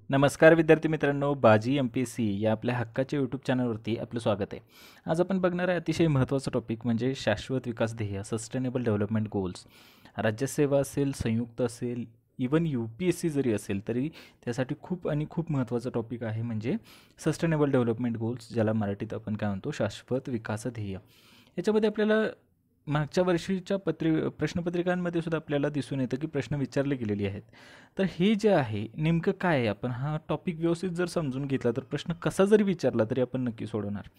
नमस्कार विद्यार्थी मित्रांनो, बाजी MPSC या आपल्या हक्काच्या यूट्यूब चॅनलवरती आपलं स्वागत आहे. आज आपण बघणार आहे अतिशय महत्त्वाचा टॉपिक म्हणजे शाश्वत विकास ध्येय, सस्टेनेबल डेव्हलपमेंट गोल्स. राज्यसेवा असेल, संयुक्त असेल, इवन UPSC जरी असेल तरी त्यासाठी खूप महत्त्वाचा टॉपिक आहे म्हणजे सस्टेनेबल डेव्हलपमेंट गोल्स, ज्याला मराठीत आपण काय म्हणतो शाश्वत विकास ध्येय. याच्यामध्ये आपल्याला मागच्या वर्षीच्या प्रश्नपत्रिकांमध्ये सुद्धा आपल्याला दिसून येतं की प्रश्न विचारले गेलेले आहेत. तर हे जे आहे नेमकं काय आहे, आपण हा टॉपिक व्यवस्थित जर समजून घेतला तर प्रश्न कसा जरी विचारला तरी आपण नक्की सोडवणार.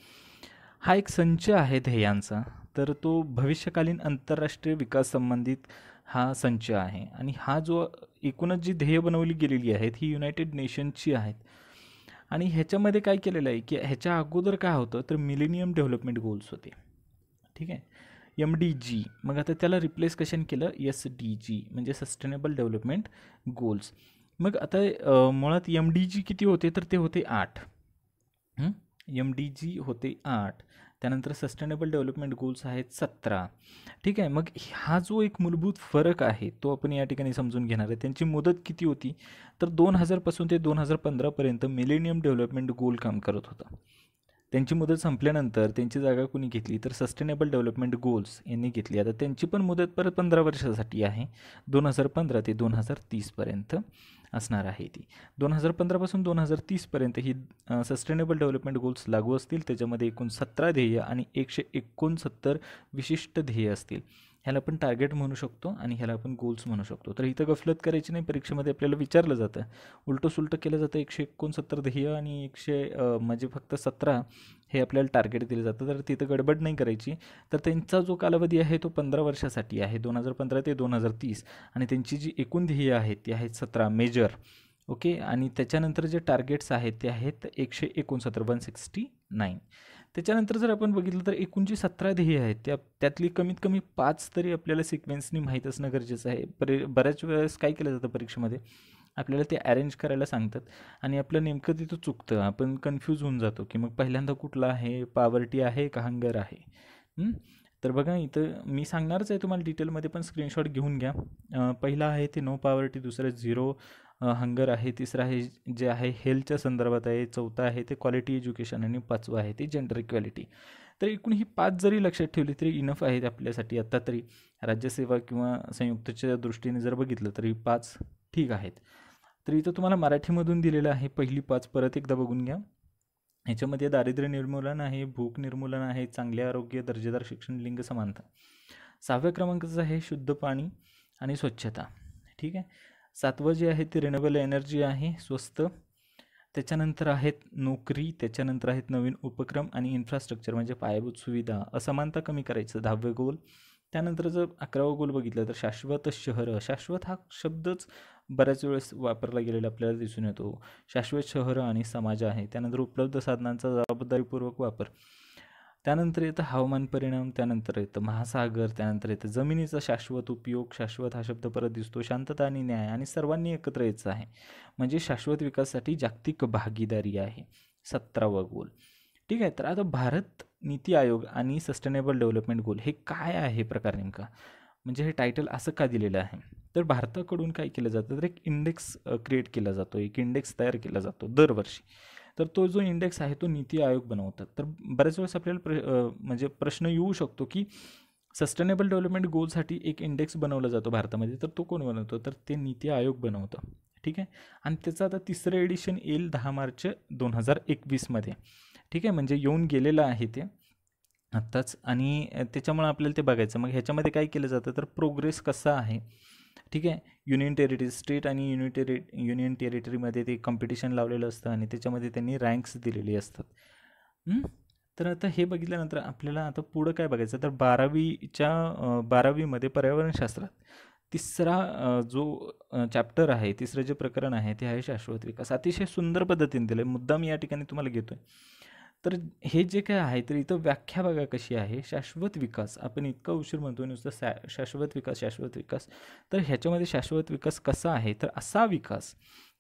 हा एक संच आहे ध्येयांचा, तर तो भविष्यकालीन आंतरराष्ट्रीय विकास संबंधित हा संच आहे. आणि हा जो एकूणच जी ध्येय बनवली गेलेली आहेत ही युनायटेड नेशन्सची आहेत. आणि ह्याच्यामध्ये काय केलेलं आहे की ह्याच्या अगोदर काय होतं तर मिलेनियम डेव्हलपमेंट गोल्स होते. ठीक आहे, MDG. मग आता त्याला रिप्लेस कशाने केलं, SDG म्हणजे सस्टेनेबल डेव्हलपमेंट गोल्स. मग आता मुळात MDG किती होते तर ते होते 8. MDG होते 8. त्यानंतर सस्टेनेबल डेव्हलपमेंट गोल्स आहेत 17. ठीक आहे, मग हा जो एक मूलभूत फरक आहे तो आपण या ठिकाणी समजून घेणार आहे. त्यांची मुदत किती होती तर 2000 पासून ते 2015 मिलेनियम डेव्हलपमेंट गोल काम करत होता. त्यांची मुदत संपल्यानंतर त्यांची जागा कुणी घेतली तर सस्टेनेबल डेव्हलपमेंट गोल्स यांनी घेतली. आता त्यांची पण मुदत परत 15 वर्षासाठी आहे, 2015 ते 2030 असणार आहे ती. 2015 पासून 2030 ही सस्टेनेबल डेव्हलपमेंट गोल्स लागू असतील. त्याच्यामध्ये एकूण 17 ध्येय आणि 169 विशिष्ट ध्येय असतील. ह्याला आपण टार्गेट म्हणू शकतो आणि ह्याला आपण गोल्स म्हणू शकतो. तर इथं गफलत करायची नाही, परीक्षेमध्ये आपल्याला विचारलं जातं, उलटं सुलटं केलं जातं. 169 ध्येय आणि म्हणजे फक्त 17 हे आपल्याला टार्गेट दिलं जातं. तर तिथं गडबड नाही करायची. तर त्यांचा जो कालावधी आहे तो 15 वर्षासाठी आहे, 2015 ते 2030. आणि त्यांची जी एकूण ध्येय आहेत ती आहेत 17 मेजर. ओके, आणि त्याच्यानंतर जे टार्गेट्स आहेत ते आहेत 169. त्याच्यानंतर जर आपण बघितलं तर एकूण जी 17 ध्येय आहेत त्यातली कमीत कमी 5 तरी आपल्याला सिक्वेन्सनी माहीत असणं गरजेचं आहे. बऱ्याच वेळेस काय केलं जातं परीक्षेमध्ये, आपल्याला ते अरेंज करायला सांगतात आणि आपलं नेमकं तिथं चुकतं, आपण कन्फ्यूज होऊन जातो की मग पहिल्यांदा कुठला आहे, पॉवर्टी आहे का हंगर आहे. तर बघा इथं मी सांगणारच आहे तुम्हाला डिटेलमध्ये, पण स्क्रीनशॉट घेऊन घ्या. पहिला आहे ते नो पॉवर्टी, दुसरं झिरो हंगर आहे, तिसरं आहे जे आहे हेल्थच्या संदर्भात आहे, चौथं आहे ते क्वालिटी एज्युकेशन आणि पाचवं आहे ते जेंडर इक्वॅलिटी. तर एकूण ही 5 जरी लक्षात ठेवली तरी इनफ आहेत आपल्यासाठी. आत्ता तरी राज्यसेवा किंवा संयुक्तच्या दृष्टीने जर बघितलं तरी 5 ठीक आहेत. तर इथं तुम्हाला मराठीमधून दिलेलं आहे पहिली 5, परत एकदा बघून घ्या. ह्याच्यामध्ये दारिद्र्य निर्मूलन आहे, भूक निर्मूलन आहे, चांगले आरोग्य, दर्जेदार शिक्षण, लिंग समानता. 6व्या क्रमांकाचं आहे शुद्ध पाणी आणि स्वच्छता. ठीक आहे, 7वं जे आहे ते रिन्युएबल एनर्जी आहे, स्वस्त. त्याच्यानंतर आहेत नोकरी, त्याच्यानंतर आहेत नवीन उपक्रम आणि इन्फ्रास्ट्रक्चर म्हणजे पायाभूत सुविधा. असमानता कमी करायचं 10वे गोल. त्यानंतर जर 11वं गोल बघितलं तर शाश्वत शहरं. शाश्वत हा शब्दच बऱ्याच वेळेस वापरला गेलेला आपल्याला दिसून येतो. शाश्वत शहरं आणि समाज आहे. त्यानंतर उपलब्ध साधनांचा जबाबदारीपूर्वक वापर. त्यानंतर येतं हवामान परिणाम, त्यानंतर येतं महासागर, त्यानंतर येतं जमिनीचा शाश्वत उपयोग. शाश्वत हा शब्द परत दिसतो. शांतता आणि न्याय आणि सर्वांनी एकत्र यायचं आहे म्हणजे शाश्वत विकासासाठी जागतिक भागीदारी आहे, 17वा गोल. ठीक आहे, तर आता भारत नीती आयोग आणि सस्टेनेबल डेव्हलपमेंट गोल हे काय आहे प्रकार नेमका, म्हणजे हे टायटल असं का दिलेलं आहे. तर भारताकडून काय केलं जातं तर एक इंडेक्स क्रिएट केला जातो, एक इंडेक्स तयार केला जातो दरवर्षी. तर तो जो इंडेक्स आहे तो नीती आयोग बनवतात. तर बऱ्याच वेळेस आपल्याला म्हणजे प्रश्न येऊ शकतो की सस्टेनेबल डेव्हलपमेंट गोलसाठी एक इंडेक्स बनवला जातो भारतामध्ये, तर तो कोण बनवतो तर ते नीती आयोग बनवतं. ठीक आहे, आणि त्याचं आता 3रं एडिशन येईल 10 मार्च 2021 ठीक आहे, म्हणजे येऊन गेलेलं आहे ते आत्ताच. आणि त्याच्यामुळे आपल्याला ते बघायचं. मग ह्याच्यामध्ये काय केलं जातं तर प्रोग्रेस कसा आहे. ठीक आहे, युनियन टेरिटरी, स्टेट आणि युनियन टेरिटरीमध्ये ते कॉम्पिटिशन लावलेलं असतं आणि त्याच्यामध्ये त्यांनी रँक्स दिलेली असतात. तर आता हे बघितल्यानंतर आपल्याला आता पुढं काय बघायचं तर 12वीमध्ये पर्यावरणशास्त्रात 3रा जो चॅप्टर आहे, 3रं जे प्रकरण आहे ते आहे शाश्वत विकास. अतिशय सुंदर पद्धतीने दिलं आहे, मुद्दा मी या ठिकाणी तुम्हाला घेतो आहे. तर हे जे काय आहे तर इथं व्याख्या बघा कशी आहे. शाश्वत विकास, आपण इतका उशीर म्हणतो नुसतं शाश्वत विकास. तर ह्याच्यामध्ये शाश्वत विकास कसा आहे तर असा विकास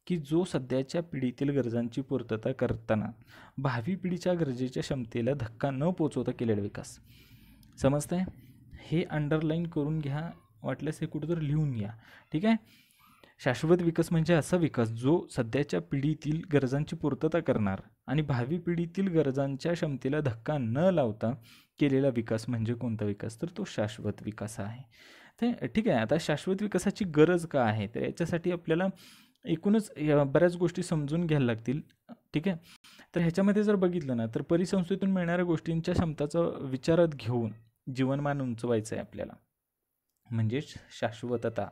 की जो सध्याच्या पिढीतील गरजांची पूर्तता करताना भावी पिढीच्या गरजेच्या क्षमतेला धक्का न पोचवता केलेला विकास. समजतंय, हे अंडरलाईन करून घ्या, वाटल्यास हे कुठंतरी लिहून घ्या. ठीक आहे, शाश्वत विकास म्हणजे असा विकास जो सध्याच्या पिढीतील गरजांची पूर्तता करणार आणि भावी पिढीतील गरजांच्या क्षमतेला धक्का न लावता केलेला विकास म्हणजे कोणता विकास, तर तो शाश्वत विकास आहे. तर ठीक आहे, आता शाश्वत विकासाची गरज का आहे, तर याच्यासाठी आपल्याला एकूणच बऱ्याच गोष्टी समजून घ्यायला लागतील. ठीक आहे, तर ह्याच्यामध्ये जर बघितलं ना, तर परिसंस्थेतून मिळणाऱ्या गोष्टींच्या क्षमताचा विचारात घेऊन जीवनमान उंचवायचं आहे आपल्याला, म्हणजेच शाश्वतता.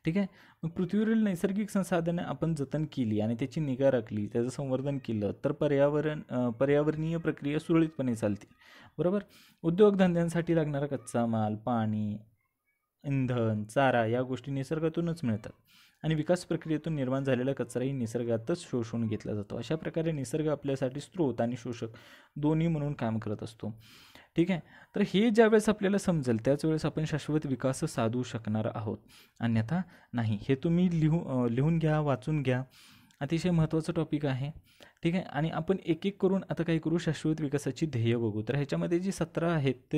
ठीक आहे, मग पृथ्वीवरील नैसर्गिक संसाधनं आपण जतन केली आणि त्याची निगा राखली, त्याचं संवर्धन केलं, तर पर्यावरणीय प्रक्रिया सुरळीतपणे चालतील. बरोबर. उद्योगधंद्यांसाठी लागणारा कच्चा माल, पाणी, इंधन, चारा या गोष्टी निसर्गातूनच मिळतात आणि विकास प्रक्रियेतून निर्माण झालेला कचराही निसर्गातच शोषून घेतला जातो. अशा प्रकारे निसर्ग आपल्यासाठी स्रोत आणि शोषक दोन्ही म्हणून काम करत असतो. ठीक आहे, तर हे ज्यावेळेस आपल्याला समजेल त्याच वेळेस आपण शाश्वत विकास साधू शकणार आहोत, अन्यथा नाही. हे तुम्ही लिहून घ्या, वाचून घ्या. अतिशय महत्त्वाचं टॉपिक आहे. ठीक आहे, आणि आपण एक एक करून आता काय करू, शाश्वत विकासाची ध्येय बघू. तर ह्याच्यामध्ये जी 17 आहेत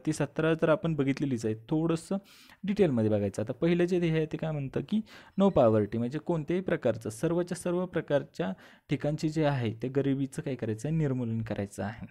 ती 17 तर आपण बघितलेलीच आहेत, थोडंसं डिटेलमध्ये बघायचं. आता पहिलं जे ध्येय आहे ते काय म्हणतं की नो पॉवर्टी, म्हणजे कोणत्याही प्रकारचं सर्व प्रकारच्या ठिकाणचे जे आहे ते गरिबीचं काय करायचं आहे, निर्मूलन करायचं आहे.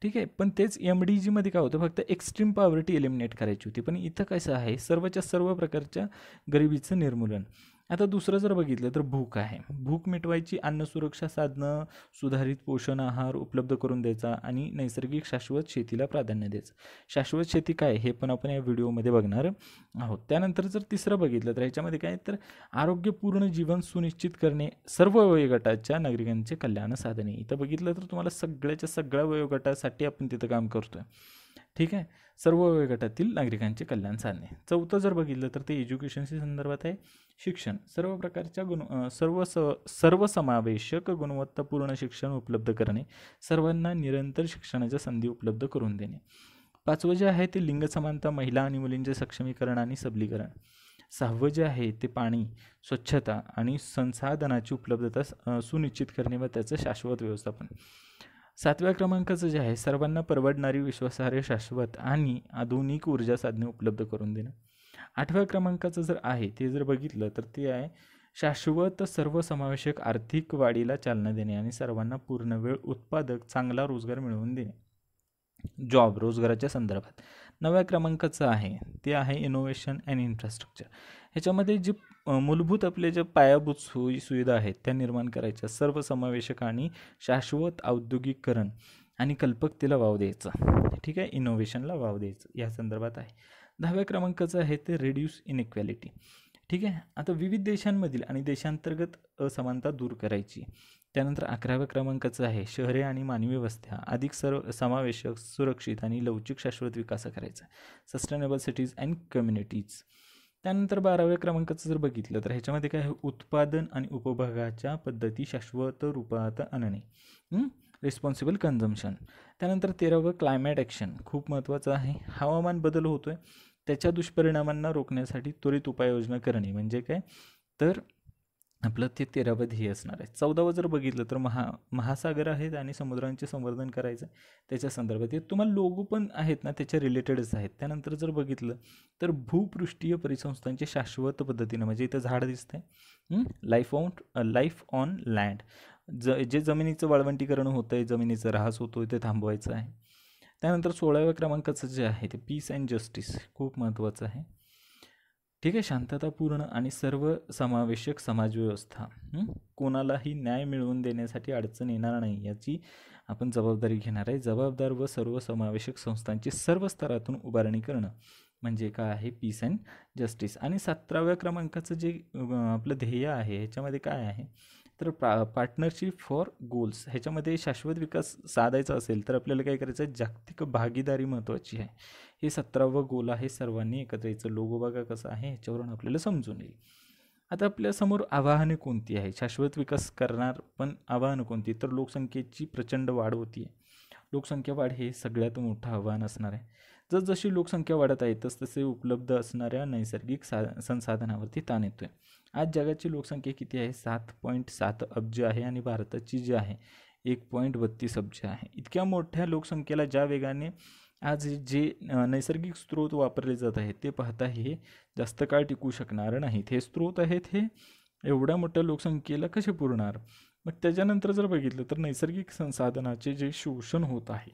ठीक आहे, पण तेच MDGमध्ये काय होतं, फक्त एक्स्ट्रीम पॉवर्टी एलिमिनेट करायची होती, पण इथं कसं आहे, सर्व प्रकारच्या गरिबीचं निर्मूलन. आता दुसरं जर बघितलं तर भूक आहे. भूक मिटवायची, अन्न सुरक्षा साधनं, सुधारित पोषण आहार उपलब्ध करून द्यायचा आणि नैसर्गिक शाश्वत शेतीला प्राधान्य द्यायचं. शाश्वत शेती काय हे पण आपण या व्हिडिओमध्ये बघणार आहोत. त्यानंतर जर तिसरं बघितलं तर ह्याच्यामध्ये काय, तर आरोग्यपूर्ण जीवन सुनिश्चित करणे, सर्व वयोगटाच्या नागरिकांचे कल्याण साधने. इथं बघितलं तर तुम्हाला सगळ्या वयोगटासाठी आपण तिथं काम करतोय. ठीक आहे, सर्व वयोगटातील नागरिकांचे कल्याण साधणे. चौथं जर बघितलं तर ते एज्युकेशनशी संदर्भात आहे. शिक्षण, सर्व प्रकारच्या सर्वसमावेशक गुणवत्तापूर्ण शिक्षण उपलब्ध करणे, सर्वांना निरंतर शिक्षणाच्या संधी उपलब्ध करून देणे. पाचवं जे आहे ते लिंग समानता, महिला आणि मुलींचे सक्षमीकरण आणि सबलीकरण. सहावं जे आहे ते पाणी, स्वच्छता आणि संसाधनाची उपलब्धता सुनिश्चित करणे व त्याचं शाश्वत व्यवस्थापन. सातव्या क्रमांकाचं जे आहे, सर्वांना परवडणारी, विश्वासार्ह, शाश्वत आणि आधुनिक ऊर्जा साधने उपलब्ध करून देणं. आठव्या क्रमांकाचं जर आहे ते जर बघितलं तर ते आहे शाश्वत सर्वसमावेशक आर्थिक वाढीला चालना देणे आणि सर्वांना पूर्णवेळ उत्पादक चांगला रोजगार मिळवून देणे. रोजगाराच्या संदर्भात 9व्या क्रमांकाचं आहे ते आहे इनोव्हेशन अँड इन्फ्रास्ट्रक्चर. ह्याच्यामध्ये जे मूलभूत आपले जे पायाभूत सुविधा आहेत त्या निर्माण करायच्या, सर्वसमावेशक आणि शाश्वत औद्योगिकरण आणि कल्पकतेला वाव द्यायचा. ठीक आहे, इनोव्हेशनला वाव द्यायचं या संदर्भात आहे. 10व्या क्रमांकाचं आहे ते रिड्यूस इनइक्वॅलिटी. ठीक आहे, आता विविध देशांमधील आणि देशांतर्गत असमानता दूर करायची. त्यानंतर 11व्या क्रमांकाचं आहे शहरे आणि मानवी वस्त्या अधिक समावेशक, सुरक्षित आणि लवचिक शाश्वत विकास करायचा, सस्टेनेबल सिटीज अँड कम्युनिटीज. त्यानंतर 12व्या क्रमांकाचं जर बघितलं तर ह्याच्यामध्ये काय आहे, उत्पादन आणि उपभोगाच्या पद्धती शाश्वत रूपात आणणे, रिस्पॉन्सिबल कन्झम्पशन. त्यानंतर 13वं क्लायमेट ॲक्शन, खूप महत्त्वाचं आहे. हवामान बदल होतोय, त्याच्या दुष्परिणामांना रोखण्यासाठी त्वरित उपाययोजना करणे, म्हणजे काय, तर आपलं ते 13वं ध्येय असणार आहे. 14वं जर बघितलं तर महासागर आहेत आणि समुद्रांचे संवर्धन करायचं आहे, त्याच्या संदर्भात हे तुम्हाला लोगो पण आहेत ना त्याच्या रिलेटेडच आहेत. त्यानंतर जर बघितलं तर भूपृष्ठीय परिसंस्थांचे शाश्वत पद्धतीनं, म्हणजे इथं झाड दिसतंय, लाईफ ऑन लँड, जे जमिनीचं वाळवंटीकरण होतं आहे, जमिनीचा ऱ्हास होतो आहे, ते थांबवायचं आहे. त्यानंतर 16व्या क्रमांकाचं जे आहे ते पीस अँड जस्टिस, खूप महत्त्वाचं आहे. ठीक आहे, शांततापूर्ण आणि सर्वसमावेशक समाजव्यवस्था, कोणालाही न्याय मिळवून देण्यासाठी अडचण येणार नाही याची आपण जबाबदारी घेणार आहे. जबाबदार व सर्वसमावेशक संस्थांची सर्व स्तरातून उभारणी करणं म्हणजे काय आहे, पीस अँड जस्टिस. आणि 17व्या क्रमांकाचं जे आपलं ध्येय आहे ह्याच्यामध्ये काय आहे, तर पार्टनरशिप फॉर गोल्स. ह्याच्यामध्ये शाश्वत विकास साधायचा असेल तर आपल्याला काय करायचं आहे, जागतिक भागीदारी महत्त्वाची आहे. हे 17वं गोल आहे, सर्वांनी एकत्र यायचं. लोगो बघा कसं आहे, ह्याच्यावरून आपल्याला समजून येईल. आता आपल्यासमोर आव्हाने कोणती आहे, शाश्वत विकास करणार पण आव्हानं कोणती, तर लोकसंख्येची प्रचंड वाढ होती आहे. लोकसंख्या वाढ हे सगळ्यात मोठं आव्हान असणार आहे. जसजशी लोकसंख्या वाढत आहे तसतसे उपलब्ध असणाऱ्या नैसर्गिक संसाधनावरती ताण येतो आहे. आज जगाची लोकसंख्या किती आहे, 7.7 अब्ज आहे आणि भारताची जी आहे 1.32 अब्ज आहे. इतक्या मोठ्या लोकसंख्येला ज्या वेगाने आज जे नैसर्गिक स्रोत वापरले जात आहेत ते पाहता हे जास्त काळ टिकू शकणार नाहीत. हे स्रोत आहेत हे एवढ्या मोठ्या लोकसंख्येला कसे पुरणार? मग त्याच्यानंतर जर बघितलं तर नैसर्गिक संसाधनाचे जे शोषण होत आहे,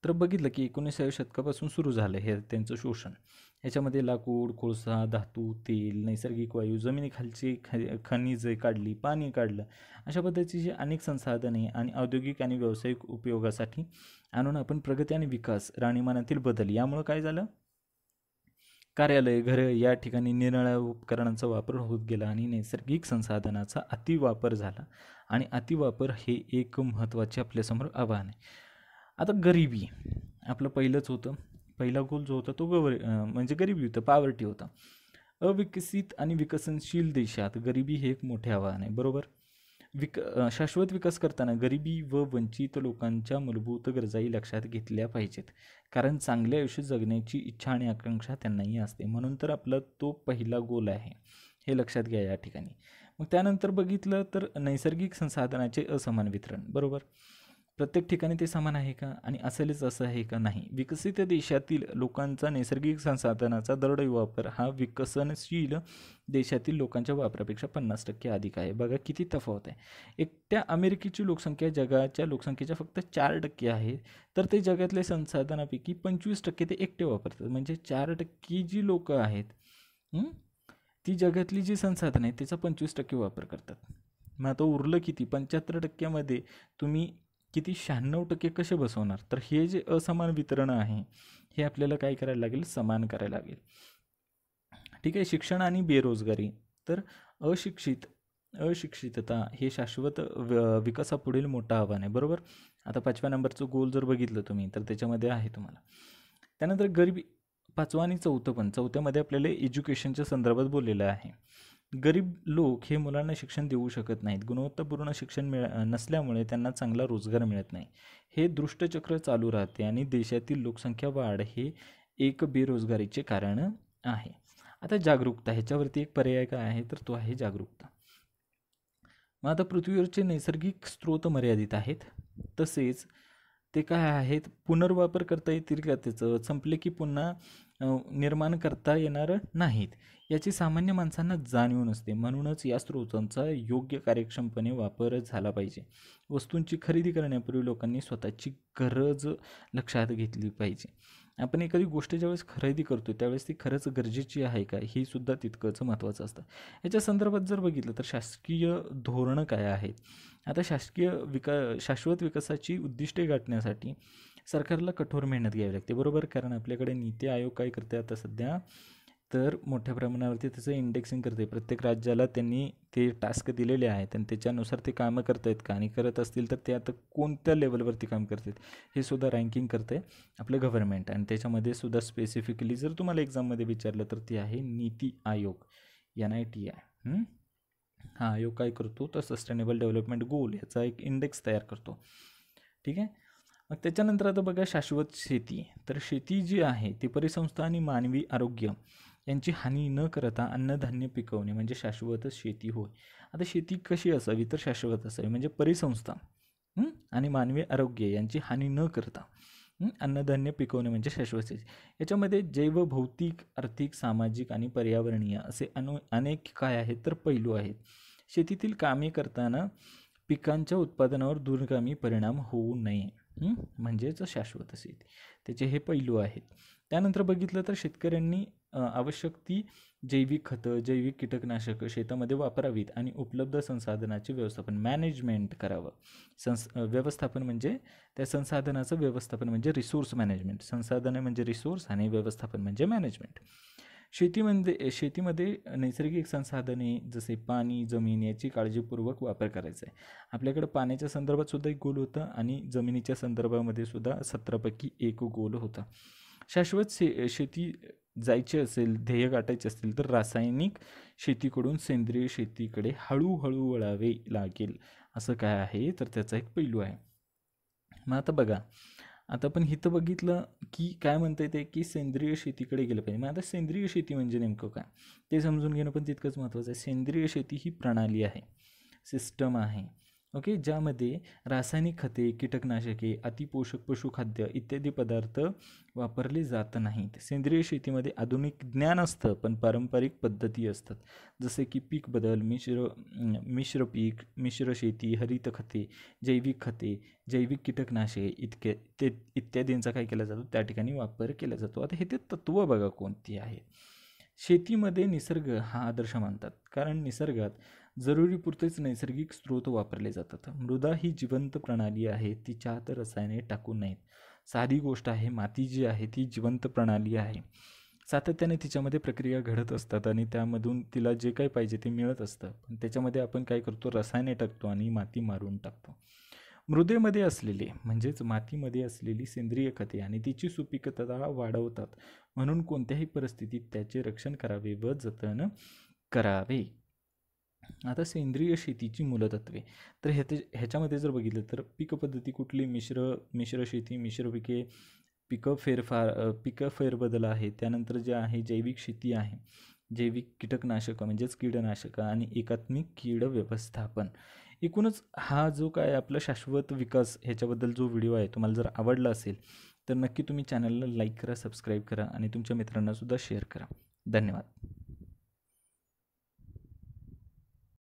तर बघितलं की 19व्या शतकापासून सुरू झालं हे त्यांचं शोषण. ह्याच्यामध्ये लाकूड, कोळसा, धातू, तेल, नैसर्गिक वायू, जमिनीखालची खनिजे काढली, पाणी काढलं, अशा पद्धतीची अनेक संसाधने आणि औद्योगिक आणि व्यावसायिक उपयोगासाठी आणून आपण प्रगती आणि विकास, राहणीमानातील बदल यामुळं काय झालं? कार्यालय, घरं या ठिकाणी निरनिराळ्या उपकरणांचा वापर होत गेला आणि नैसर्गिक संसाधनाचा अतिवापर झाला. आणि अतिवापर हे एक महत्त्वाचे आपल्यासमोर आव्हान आहे. आता गरिबी आपलं पहिलंच होतं. पहिला गोल जो होता तो म्हणजे गरिबी होतं, पॉवर्टी होता. अविकसित आणि विकसनशील देशात गरिबी हे एक मोठे आव्हान आहे, बरोबर. शाश्वत विकास करताना गरिबी व वंचित लोकांच्या मूलभूत गरजाही लक्षात घेतल्या पाहिजेत, कारण चांगले आयुष्य जगण्याची इच्छा आणि आकांक्षा त्यांनाही असते. म्हणून तर आपला तो पहिला गोल आहे, हे लक्षात घ्या या ठिकाणी. मग त्यानंतर बघितलं तर नैसर्गिक संसाधनाचे असमान वितरण, बरोबर. प्रत्येक ठिकाणी ते समान आहे का? आणि असेलच असं आहे का? नाही. विकसित देशातील लोकांचा नैसर्गिक संसाधनाचा दरडोई वापर हा विकसनशील देशातील लोकांच्या वापरापेक्षा 50% अधिक आहे. बघा किती तफावत आहे. एकट्या अमेरिकेची लोकसंख्या जगाच्या लोकसंख्येच्या फक्त 4% आहे, तर ते जगातल्या संसाधनापैकी 25% ते एकटे वापरतात. म्हणजे 4% जी लोकं आहेत, ती जगातली जी संसाधनं आहेत त्याचा 25% वापर करतात. मग आता उरलं किती? 75%मध्ये तुम्ही किती 96% कसे बसवणार? तर हे जे असमान वितरण आहे हे आपल्याला काय करायला लागेल? समान करायला लागेल. ठीक आहे. शिक्षण आणि बेरोजगारी. तर अशिक्षितता हे शाश्वत विकासापुढील मोठं आव्हान आहे, बरोबर. आता 5व्या नंबरचं गोल जर बघितलं तुम्ही तर त्याच्यामध्ये आहे तुम्हाला. त्यानंतर गरिबी 5वं आणि 4थं पण. 4थ्यामध्ये आपल्याला एज्युकेशनच्या संदर्भात बोललेलं आहे. गरीब लोक हे मुलांना शिक्षण देऊ शकत नाहीत. गुणवत्तापूर्ण शिक्षण नसल्यामुळे त्यांना चांगला रोजगार मिळत नाही. हे दुष्टचक्र चालू राहते आणि देशातील लोकसंख्या वाढ हे एक बेरोजगारीचे कारण आहे. आता जागरूकता, ह्याच्यावरती एक पर्याय काय आहे? तर तो आहे जागरूकता. मग आता पृथ्वीवरचे नैसर्गिक स्रोत मर्यादित आहेत, तसेच ते काय आहेत? पुनर्वापर करता येतील का त्याचं? संपले की पुन्हा निर्माण करता येणार नाहीत, याची सामान्य माणसांना जाणीव नसते. म्हणूनच या स्रोतांचा योग्य कार्यक्षमपणे वापर झाला पाहिजे. वस्तूंची खरेदी करण्यापूर्वी लोकांनी स्वतःची गरज लक्षात घेतली पाहिजे. आपण एखादी गोष्ट ज्यावेळेस खरेदी करतो त्यावेळेस ती खरंच गरजेची आहे का, ही सुद्धा तितकंच महत्त्वाचं असतं. याच्या संदर्भात जर बघितलं तर शासकीय धोरणं काय आहेत? आता शाश्वत विकासाची उद्दिष्टे गाठण्यासाठी सरकारला कठोर मेहनत घ्यावी लागते, बरोबर. कारण आपल्याकडे नीती आयोग काय करते आता सध्या? तर मोठ्या प्रमाणावरती त्याचं इंडेक्सिंग करते. प्रत्येक राज्याला त्यांनी ते टास्क दिलेले आहेत आणि त्याच्यानुसार ते कामं करत आहेत का, आणि करत असतील तर ते आता कोणत्या लेवलवरती काम करत आहेत हे सुद्धा रँकिंग करते आपलं गव्हर्नमेंट. आणि त्याच्यामध्ये सुद्धा स्पेसिफिकली जर तुम्हाला एक्झाममध्ये विचारलं तर ते आहे नीती आयोग, NITI. हा आयोग काय करतो? तर सस्टेनेबल डेव्हलपमेंट गोल याचा एक इंडेक्स तयार करतो. ठीक आहे. मग त्याच्यानंतर आता बघा शाश्वत शेती. तर शेती जी आहे ती परिसंस्था आणि मानवी आरोग्य यांची हानी न करता अन्नधान्य पिकवणे म्हणजे शाश्वत शेती होय. आता शेती कशी असावी? तर शाश्वत असावी, म्हणजे परिसंस्था आणि मानवी आरोग्य यांची हानी न करता अन्नधान्य पिकवणे म्हणजे शाश्वत शेती. याच्यामध्ये जैव, भौतिक, आर्थिक, सामाजिक आणि पर्यावरणीय असे अनेक काय आहेत? तर पैलू आहेत. शेतीतील कामे करताना पिकांच्या उत्पादनावर दूरगामी परिणाम होऊ नये, म्हणजेच शाश्वत शेती. त्याचे हे पैलू आहेत. त्यानंतर बघितलं तर शेतकऱ्यांनी आवश्यक ती जैविक खतं, जैविक कीटकनाशकं शेतामध्ये वापरावीत आणि उपलब्ध संसाधनाचे व्यवस्थापन, मॅनेजमेंट करावं. व्यवस्थापन म्हणजे त्या संसाधनाचं व्यवस्थापन म्हणजे रिसोर्स मॅनेजमेंट. संसाधने म्हणजे रिसोर्स आणि व्यवस्थापन म्हणजे मॅनेजमेंट. शेतीमध्ये नैसर्गिक संसाधने जसे पाणी, जमीन याची काळजीपूर्वक वापर करायचा आहे. आपल्याकडे पाण्याच्या संदर्भात सुद्धा एक गोल होता आणि जमिनीच्या संदर्भामध्ये सुद्धा 17पैकी एक गोल होता. शाश्वत शेती जायची असेल, ध्येय गाठायचे असतील तर रासायनिक शेतीकडून सेंद्रिय शेतीकडे हळूहळू वळावे लागेल, असं काय आहे? तर त्याचा एक पैलू आहे. मग आता बघा, आता आपण इथं बघितलं की काय म्हणता येते की सेंद्रिय शेतीकडे गेलं पाहिजे. मग आता सेंद्रिय शेती म्हणजे नेमकं काय ते समजून घेणं पण तितकंच महत्त्वाचं आहे. सेंद्रिय शेती ही प्रणाली आहे, सिस्टम आहे, ओके, ज्यामध्ये रासायनिक खते, कीटकनाशके, अतिपोषक पशुखाद्य इत्यादी पदार्थ वापरले जात नाहीत. सेंद्रिय शेतीमध्ये आधुनिक ज्ञान असतं, पण पारंपरिक पद्धती असतात. जसे की पीक बदल, मिश्र पीक, मिश्र शेती, हरित खते, जैविक खते, जैविक कीटकनाशके इत्यादींचा काय केला जातो, त्या ठिकाणी वापर केला जातो. आता हे ते तत्त्व बघा कोणती आहे. शेतीमध्ये निसर्ग हा आदर्श मानतात, कारण निसर्गात जरुरीपुरतेच नैसर्गिक स्रोत वापरले जातात. मृदा ही जिवंत प्रणाली आहे, तिच्यात रसायने टाकू नयेत. साधी गोष्ट आहे, माती जी आहे ती जिवंत प्रणाली आहे. सातत्याने तिच्यामध्ये प्रक्रिया घडत असतात आणि त्यामधून तिला जे काही पाहिजे ते मिळत असतं. पण त्याच्यामध्ये आपण काय करतो, रसायने टाकतो आणि माती मारून टाकतो. मृदेमध्ये असलेले म्हणजेच मातीमध्ये असलेली सेंद्रिय खते आणि तिची सुपीकता वाढवतात, म्हणून कोणत्याही परिस्थितीत त्याचे रक्षण करावे व जतन करावे. आता सेंद्रिय शेतीची मूलतत्वे, तर ह्याच्यामध्ये जर बघितलं तर पीक पद्धती कुठली, मिश्र शेती, मिश्र पिके, पिकं फेरबदल आहे. त्यानंतर जे आहे जैविक शेती आहे, जैविक कीटकनाशकं म्हणजेच कीडनाशकं आणि एकात्मिक कीड व्यवस्थापन. एकूणच हा जो काय आपला शाश्वत विकास ह्याच्याबद्दल जो व्हिडिओ आहे तुम्हाला जर आवडला असेल तर नक्की तुम्ही चॅनलला लाईक करा, सबस्क्राईब करा आणि तुमच्या मित्रांनासुद्धा शेअर करा. धन्यवाद.